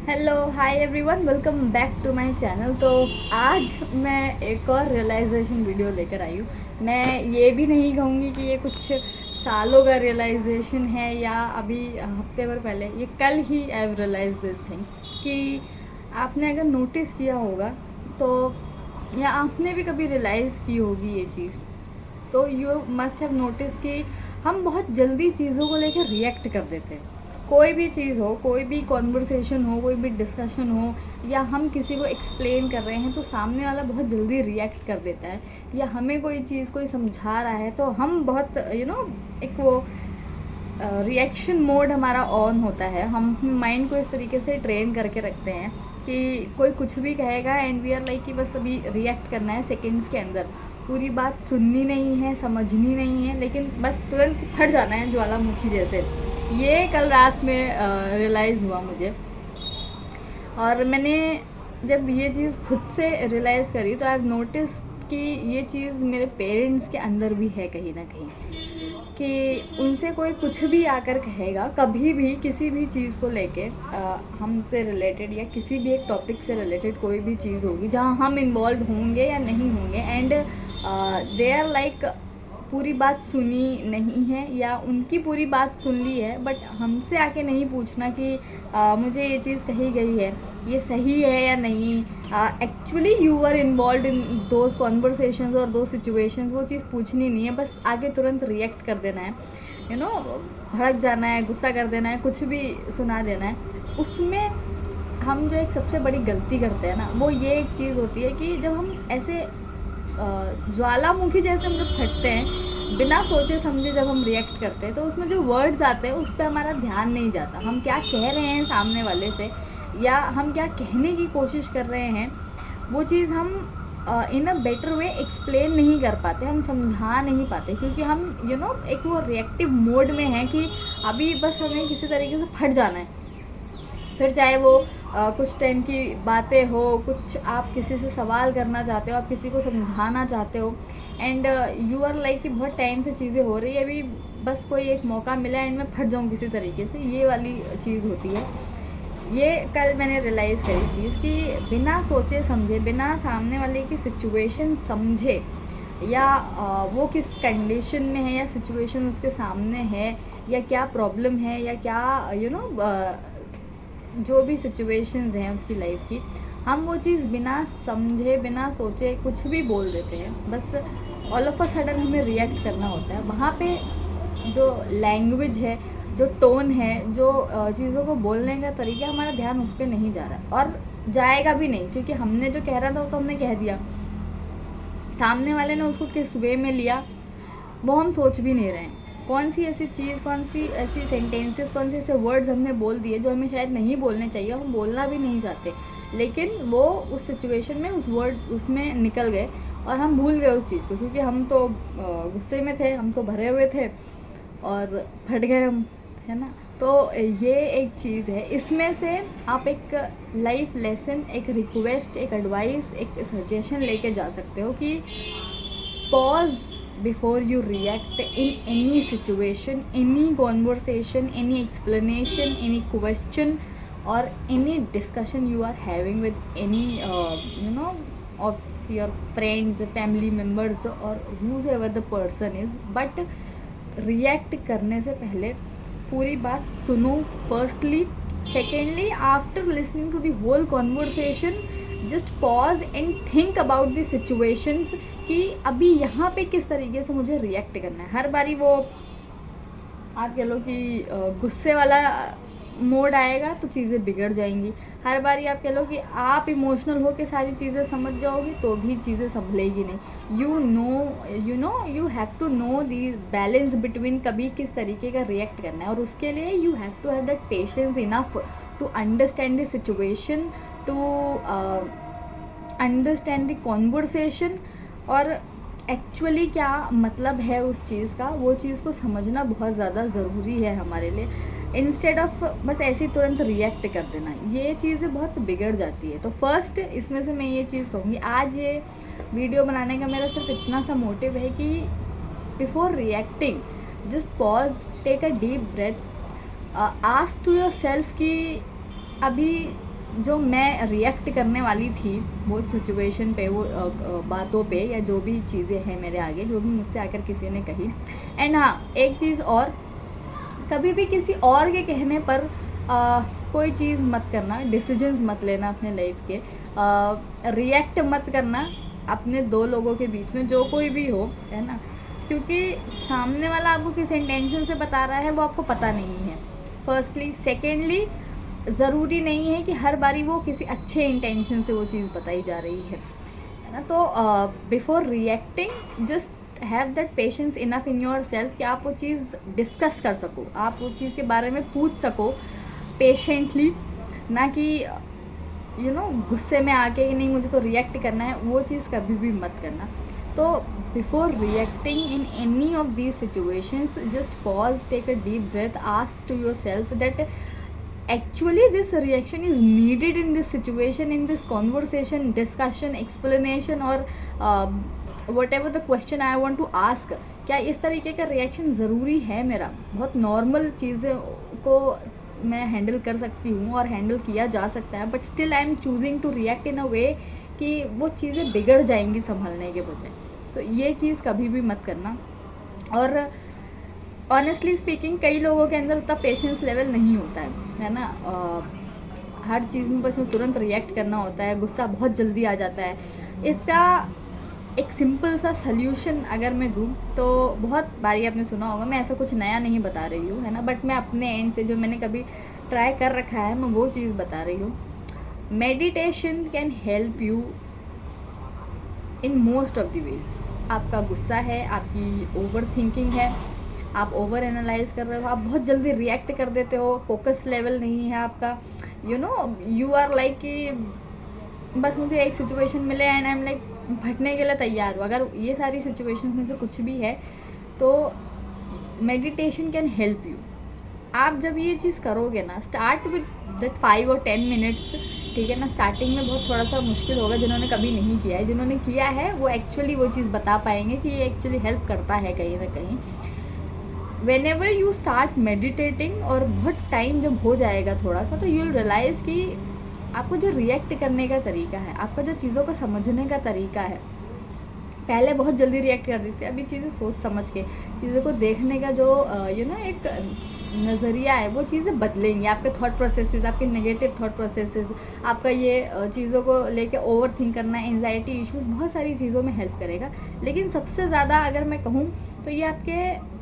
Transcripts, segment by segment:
Hello hi everyone, welcome back to my channel. तो आज मैं एक और रियलाइजेशन वीडियो लेकर आई हूँ। मैं ये भी नहीं कहूँगी कि ये कुछ सालों का रियलाइजेशन है या अभी हफ्ते भर पहले, ये कल ही I have realise this thing कि आपने अगर नोटिस किया होगा तो, या आपने भी कभी रियलाइज़ की होगी ये चीज़, तो यू मस्ट हैव नोटिस कि हम बहुत जल्दी चीज़ों को लेकर रिएक्ट कर देते हैं। कोई भी चीज़ हो, कोई भी कॉन्वर्सेशन हो, कोई भी डिस्कशन हो, या हम किसी को एक्सप्लेन कर रहे हैं तो सामने वाला बहुत जल्दी रिएक्ट कर देता है, या हमें कोई चीज़ कोई समझा रहा है तो हम बहुत एक वो रिएक्शन मोड हमारा ऑन होता है। हम माइंड को इस तरीके से ट्रेन करके रखते हैं कि कोई कुछ भी कहेगा एंड वी आर लाइक कि बस अभी रिएक्ट करना है सेकेंड्स के अंदर, पूरी बात सुननी नहीं है, समझनी नहीं है, लेकिन बस तुरंत फट जाना है ज्वालामुखी जैसे। ये कल रात में रियलाइज़ हुआ मुझे, और मैंने जब ये चीज़ खुद से रियलाइज़ करी तो आई हैव नोटिस कि ये चीज़ मेरे पेरेंट्स के अंदर भी है कहीं ना कहीं, कि उनसे कोई कुछ भी आकर कहेगा कभी भी किसी भी चीज़ को लेके, हमसे रिलेटेड या किसी भी एक टॉपिक से रिलेटेड कोई भी चीज़ होगी जहाँ हम इन्वॉल्व होंगे या नहीं होंगे, एंड दे आर लाइक पूरी बात सुनी नहीं है या उनकी पूरी बात सुन ली है, बट हमसे आके नहीं पूछना कि मुझे ये चीज़ कही गई है, ये सही है या नहीं। Actually you are involve in those conversations और दो सिचुएशंस, वो चीज़ पूछनी नहीं है, बस आगे तुरंत रिएक्ट कर देना है, भड़क जाना है, गुस्सा कर देना है, कुछ भी सुना देना है। उसमें हम जो एक सबसे बड़ी गलती करते हैं ना, वो ये एक चीज़ होती है कि जब हम ऐसे ज्वालामुखी जैसे हम जब फटते हैं, बिना सोचे समझे जब हम रिएक्ट करते हैं, तो उसमें जो वर्ड्स आते हैं उस पर हमारा ध्यान नहीं जाता। हम क्या कह रहे हैं सामने वाले से, या हम क्या कहने की कोशिश कर रहे हैं, वो चीज़ हम इन अ बेटर वे एक्सप्लेन नहीं कर पाते, हम समझा नहीं पाते, क्योंकि हम एक वो रिएक्टिव मोड में हैं कि अभी बस हमें किसी तरीके से फट जाना है। फिर चाहे वो कुछ टाइम की बातें हो, कुछ आप किसी से सवाल करना चाहते हो, आप किसी को समझाना चाहते हो, एंड यू आर लाइक कि बहुत टाइम से चीज़ें हो रही है, अभी बस कोई एक मौका मिला एंड मैं फट जाऊँ किसी तरीके से, ये वाली चीज़ होती है। ये कल मैंने रियलाइज़ करी चीज़ कि बिना सोचे समझे, बिना सामने वाले की सिचुएशन समझे, या वो किस कंडीशन में है या सिचुएशन उसके सामने है, या क्या प्रॉब्लम है, या क्या जो भी सिचुएशंस हैं उसकी लाइफ की, हम वो चीज़ बिना समझे बिना सोचे कुछ भी बोल देते हैं। बस ऑल ऑफ अ सडन हमें रिएक्ट करना होता है। वहाँ पे जो लैंग्वेज है, जो टोन है, जो चीज़ों को बोलने का तरीका, हमारा ध्यान उस पर नहीं जा रहा, और जाएगा भी नहीं, क्योंकि हमने जो कह रहा था वो तो हमने कह दिया, सामने वाले ने उसको किस वे में लिया वो हम सोच भी नहीं रहे हैं। कौन सी ऐसी चीज़, कौन सी ऐसी सेंटेंसेस, कौन से ऐसे वर्ड्स हमने बोल दिए जो हमें शायद नहीं बोलने चाहिए, हम बोलना भी नहीं चाहते, लेकिन वो उस सिचुएशन में उस वर्ड उसमें निकल गए और हम भूल गए उस चीज़ को, क्योंकि हम तो गुस्से में थे, हम तो भरे हुए थे और फट गए हम, है ना। तो ये एक चीज़ है। इसमें से आप एक लाइफ लेसन, एक रिक्वेस्ट, एक एडवाइस, एक सजेशन लेके जा सकते हो कि pause before you react in any situation, any conversation, any explanation, any question, or any discussion you are having with any of your friends, family members, or whoever the person is. But react करने से पहले पूरी बात सुनो firstly, secondly after listening to the whole conversation, just pause and think about the situations कि अभी यहाँ पे किस तरीके से मुझे रिएक्ट करना है। हर बारी वो आप कह लो कि गुस्से वाला मोड आएगा तो चीज़ें बिगड़ जाएंगी। हर बारी आप कह लो कि आप इमोशनल हो के सारी चीज़ें समझ जाओगे तो भी चीज़ें संभलेगी नहीं। You have to know the balance between कभी किस तरीके का रिएक्ट करना है, और उसके लिए you have to have that patience enough to understand the situation, to understand the conversation, और एक्चुअली क्या मतलब है उस चीज़ का, वो चीज़ को समझना बहुत ज़्यादा ज़रूरी है हमारे लिए, इंस्टेड ऑफ बस ऐसे ही तुरंत रिएक्ट कर देना। ये चीज़ें बहुत बिगड़ जाती है। तो फर्स्ट इसमें से मैं ये चीज़ कहूँगी, आज ये वीडियो बनाने का मेरा सिर्फ इतना सा मोटिव है कि before reacting just pause, take a deep breath, ask to yourself कि अभी जो मैं रिएक्ट करने वाली थी वो सिचुएशन पे, वो बातों पे, या जो भी चीज़ें हैं मेरे आगे, जो भी मुझसे आकर किसी ने कही। एंड हाँ, एक चीज़ और, कभी भी किसी और के कहने पर कोई चीज़ मत करना, डिसीजंस मत लेना अपने लाइफ के, रिएक्ट मत करना अपने दो लोगों के बीच में, जो कोई भी हो, है ना, क्योंकि सामने वाला आपको किस इंटेंशन से बता रहा है वो आपको पता नहीं है, फर्स्टली। सेकेंडली, ज़रूरी नहीं है कि हर बारी वो किसी अच्छे इंटेंशन से वो चीज़ बताई जा रही है ना। तो before reacting, just have that patience enough in your self कि आप वो चीज़ डिस्कस कर सको, आप वो चीज़ के बारे में पूछ सको पेशेंटली, ना कि गुस्से में आके कि नहीं मुझे तो रिएक्ट करना है, वो चीज़ कभी भी मत करना। तो before reacting in any of these situations, just pause, take a deep breath, ask to yourself that actually this reaction is needed in this situation, in this conversation, discussion, explanation, or whatever the question I want to ask, क्या इस तरीके का reaction ज़रूरी है मेरा? बहुत normal चीज़ों को मैं हैंडल कर सकती हूँ और हैंडल किया जा सकता है, but still I am choosing to react in a way कि वो चीज़ें बिगड़ जाएंगी संभलने के बजाय। तो ये चीज़ कभी भी मत करना। और ऑनेस्टली स्पीकिंग, कई लोगों के अंदर उतना पेशेंस लेवल नहीं होता है ना। हर चीज़ में बस तुरंत रिएक्ट करना होता है, गुस्सा बहुत जल्दी आ जाता है। इसका एक सिंपल सा सल्यूशन अगर मैं दूँ तो, बहुत बारी आपने सुना होगा, मैं ऐसा कुछ नया नहीं बता रही हूँ, है ना, बट मैं अपने एंड से जो मैंने कभी ट्राई कर रखा है मैं वो चीज़ बता रही हूँ। Meditation can help you in most of the ways. आपका गुस्सा है, आपकी ओवर थिंकिंग है, आप ओवर एनालाइज कर रहे हो, आप बहुत जल्दी रिएक्ट कर देते हो, फोकस लेवल नहीं है आपका, यू आर लाइक कि बस मुझे एक सिचुएशन मिले एंड आई एम लाइक फटने के लिए तैयार हो। अगर ये सारी सिचुएशन में से कुछ भी है तो मेडिटेशन कैन हेल्प यू। आप जब ये चीज़ करोगे ना, स्टार्ट विद दैट 5 और 10 मिनट्स, ठीक है ना। स्टार्टिंग में बहुत थोड़ा सा मुश्किल होगा, जिन्होंने कभी नहीं किया है, जिन्होंने किया है वो एक्चुअली वो चीज़ बता पाएंगे कि ये एक्चुअली हेल्प करता है कहीं ना कहीं। Whenever you start meditating, और बहुत टाइम जब हो जाएगा थोड़ा सा, तो यू विल रियलाइज़ कि आपको जो रिएक्ट करने का तरीका है, आपका जो चीज़ों को समझने का तरीका है, पहले बहुत जल्दी रिएक्ट कर देते हैं, अभी चीज़ें सोच समझ के, चीज़ों को देखने का जो एक नज़रिया है, वो चीज़ें बदलेंगी। आपके थॉट प्रोसेसेस, आपके नेगेटिव थॉट प्रोसेसेस, आपका ये चीज़ों को लेके ओवर थिंक करना, एंजाइटी इश्यूज़, बहुत सारी चीज़ों में हेल्प करेगा। लेकिन सबसे ज़्यादा अगर मैं कहूँ तो ये आपके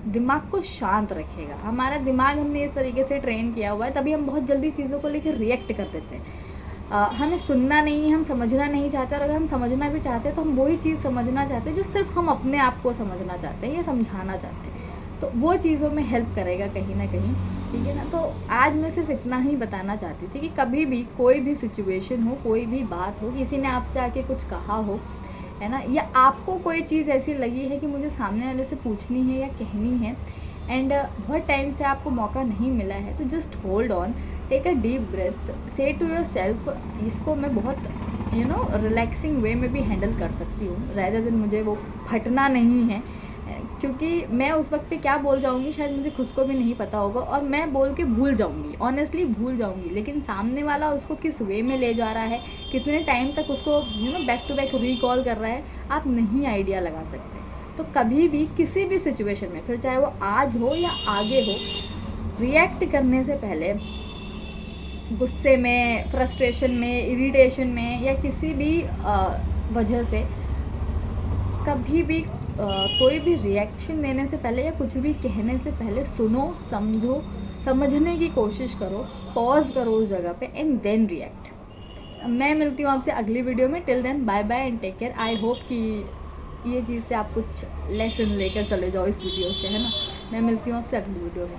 दिमाग को शांत रखेगा। हमारा दिमाग हमने इस तरीके से ट्रेन किया हुआ है, तभी हम बहुत जल्दी चीज़ों को लेकर रिएक्ट कर देते हैं। हमें सुनना नहीं है, हम समझना नहीं चाहते, और अगर हम समझना भी चाहते हैं तो हम वही चीज़ समझना चाहते हैं जो सिर्फ हम अपने आप को समझना चाहते हैं या समझाना चाहते हैं। तो वो चीज़ों में हेल्प करेगा कहीं ना कहीं, ठीक है ना। तो आज मैं सिर्फ इतना ही बताना चाहती थी कि कभी भी कोई भी सिचुएशन हो, कोई भी बात हो, किसी ने आपसे आके कुछ कहा हो, है ना, या आपको कोई चीज़ ऐसी लगी है कि मुझे सामने वाले से पूछनी है या कहनी है, एंड बहुत टाइम से आपको मौका नहीं मिला है, तो just hold on, take a deep breath, say to yourself, इसको मैं बहुत रिलैक्सिंग वे में भी हैंडल कर सकती हूँ, रैदर देन मुझे वो फटना नहीं है, क्योंकि मैं उस वक्त पे क्या बोल जाऊँगी शायद मुझे खुद को भी नहीं पता होगा, और मैं बोल के भूल जाऊँगी, ऑनेस्टली भूल जाऊँगी। लेकिन सामने वाला उसको किस वे में ले जा रहा है, कितने टाइम तक उसको बैक टू बैक रिकॉल कर रहा है, आप नहीं आइडिया लगा सकते। तो कभी भी किसी भी सिचुएशन में, फिर चाहे वो आज हो या आगे हो, रिएक्ट करने से पहले गुस्से में, फ्रस्ट्रेशन में, इरिटेशन में, या किसी भी वजह से कभी भी कोई भी रिएक्शन देने से पहले या कुछ भी कहने से पहले सुनो, समझो, समझने की कोशिश करो, पॉज करो उस जगह पे, एंड देन रिएक्ट। मैं मिलती हूँ आपसे अगली वीडियो में। Till then bye bye and take care. I hope कि ये चीज़ से आप कुछ लेसन लेकर चले जाओ इस वीडियो से, है ना। मैं मिलती हूँ आपसे अगली वीडियो में।